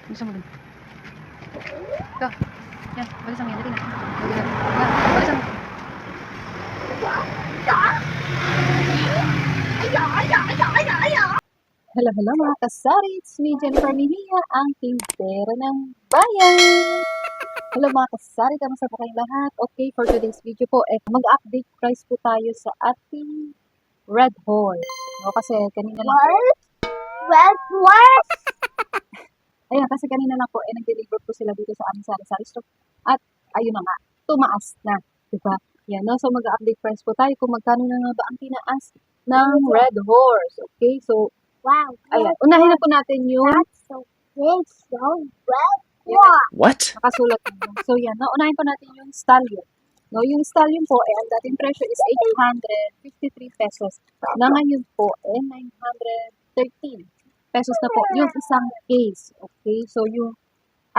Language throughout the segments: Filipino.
Gusto mo dun? Ito. Yan. Balisan mo yan. Dali na. Dali na. Yan. Balisan mo. Hello, hello mga kasari. It's me, Jennifer Mejia, ang tindera ng bayan. Hello mga kasari. Kamusta po kayong lahat? Okay, for today's video po, mag-update price po tayo sa ating Red Horse. No, kasi kanina lang po. Red Horse? Ayan, kasi kanina lang po, nag-deliver po sila dito sa aming sari-sari store. At, ayun na nga, tumaas na. Diba? Yan, no? So, mag-update price po tayo kung magkano na nga ba ang tinaas ng Red Horse. Okay, so, Wow. ayan, unahin na po natin yung That's so big, so red horse. What? nakasulat mo. So, yan, no? Unahin po natin yung stallion. No, yung stallion po, ang dating presyo is 853 pesos. Na ngayon po, 913 pesos na po yung isang case. Okay? So, yung,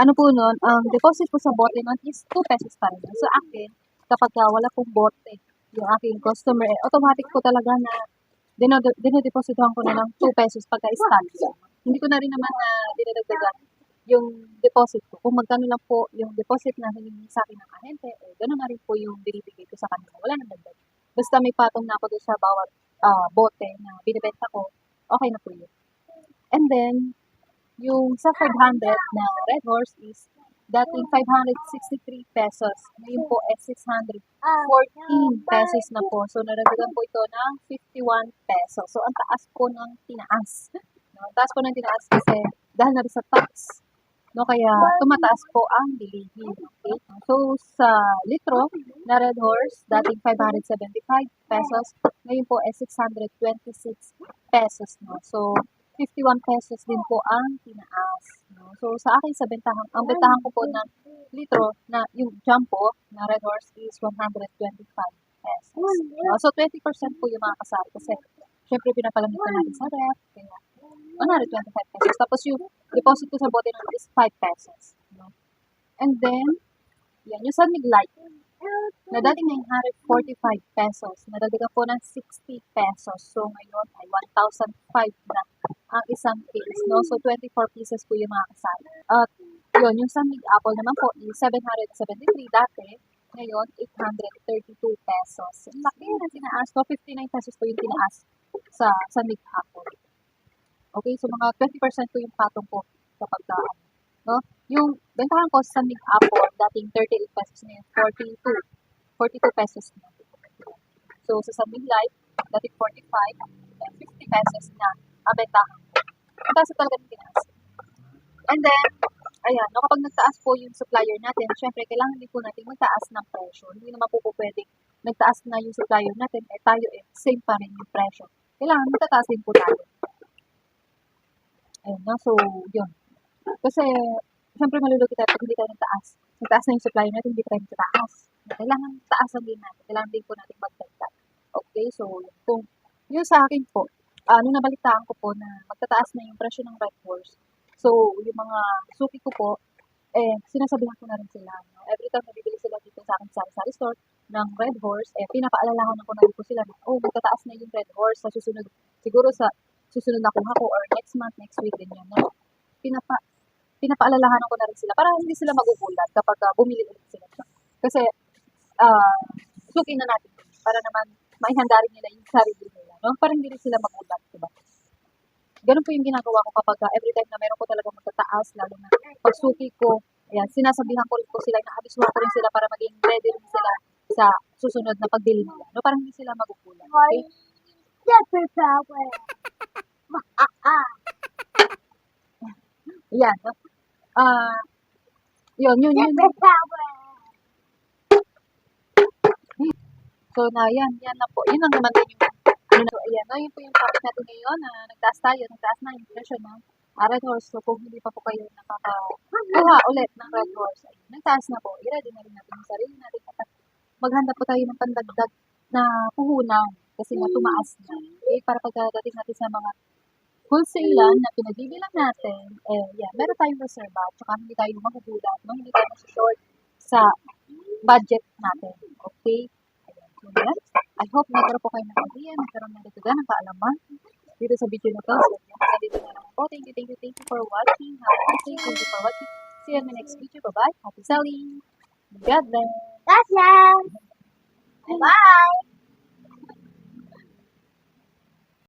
ano po nun, ang deposit po sa bote nun is 2 pesos pa rin. So, akin, kapag wala pong bote, yung aking customer, automatic po talaga na dinodepositohan ko na ng 2 pesos pagka-stallion. Hindi ko na rin naman dinadagdagan yung deposit ko. Kung magkano lang po yung deposit na hiningi sa akin ng ahente, gano'n na rin po yung binibigay ko sa kanila. Wala nang dagdag. Basta may patong na ako doon sa bawat bote na binibenta ko, okay na po yun. And then, yung sa 500 na Red Horse is dating 563 pesos. Ngayon po 614 pesos na po. So, naragdagan po ito ng 51 pesos. So, ang taas po ng tinaas. No? Ang taas po ng tinaas kasi dahil na rin sa tax. No, kaya tumataas po ang bilihin. Okay? So, sa litro na Red Horse, dating 575 pesos, ngayon po 626 pesos. No? So, 51 pesos din po ang tinaas. No? So, sa akin sa bentahan, ang bentahan ko po ng litro na yung jumbo na Red Horse is 125 pesos. No? So, 20% po yung mga kasari kasi syempre pinapalamig ko natin sa ref. Kaya 125 pesos. Tapos yung deposit ko sa bote naman is 5 pesos. No? And then, yan, yung Sunmig Light na dating 945 pesos, nadagdagan po ng 60 pesos. So, ngayon ay 1,005 na ang isang case. No? So, 24 pieces po yung mga kasali. At yun, yung Sunmig Apple naman po is 773 dati. Ngayon, 832 pesos. Laki na tinaas. So, 59 pesos po yung tinaas sa Sunmig Apple. Okay, so mga 20% po yung patong po sa pagdaan. No? Yung bentahan ko sa Sunmig Apple, dating 38 pesos na yun, 42 pesos na. So, sa Sunmig Light, dating 45, and 50 pesos na ang bentahan ko. Ang taas talaga ng tinaas. And then, ayan, no, kapag nagtaas po yung supplier natin, syempre, kailangan din po natin magtaas ng presyo. Hindi naman po pwedeng nagtaas na yung supplier natin, tayo same pa rin yung presyo. Kailangan magtataas din po tayo. Ayun, no? So, yun. Kasi, syempre malulugi tayo pag hindi tayo nagtaas. Nagtaas na yung supply natin, hindi tayo nagtaas. Kailangan taasan din natin. Kailangan din po natin magdagdag. Okay, so, kung yun sa akin po, nung nabalitaan ko po na magtataas na yung presyo ng Red Horse. So, yung mga suki ko po, sinasabihan ko na rin sila. No? Every time nabibili sila dito sa akin sa sari store ng Red Horse, pinapaalalahan ko na rin po sila na, magtataas na yung Red Horse sa susunod. Siguro sa susunod na kuha ko or next month, next week, ganyan. No? Pinapaalalahanan ko na rin sila para hindi sila magugulat kapag bumili ulit sila. Kasi, suki na natin para naman maihanda rin nila yung sarili nila. No? Para hindi rin sila magulat. Diba? Ganun po yung ginagawa ko kapag every time na meron ko talaga magtataas, lalo na pag suki ko, ayan, sinasabihan ko rin po sila, naabisuhan ko rin sila para maging ready rin sila sa susunod na pagbili nila. No? Para hindi sila magugulat. Okay? Superpower. Yan. No? Yun. Superpower. So, na yan lang po. Yun lang naman din yung, ayan, no? Yun po yung topic natin ngayon, nagtaas na yung presyo ng Red Horse. So, kung hindi pa po kayo nakakakuha ulit ng Red Horse, ayun, nagtaas na po. I-ready na rin natin yung sarili natin at maghanda po tayo ng pandagdag na puhunan kasi nga tumaas na. Okay? Para pagdating natin sa mga wholesale na pinagbibilang natin, meron tayong reserva at saka hindi tayo magugulat, no? Hindi tayo short sa budget natin. Okay? So, yan. I hope nagkaroon po kayo ng idea, nagkaroon na dito ng kaalaman dito sa video na to. So, yan, dito na lang po. Thank you for watching. Have a nice day. Thank you for watching. See you in the next video. Bye-bye. Happy selling. God bless. That's it. Bye.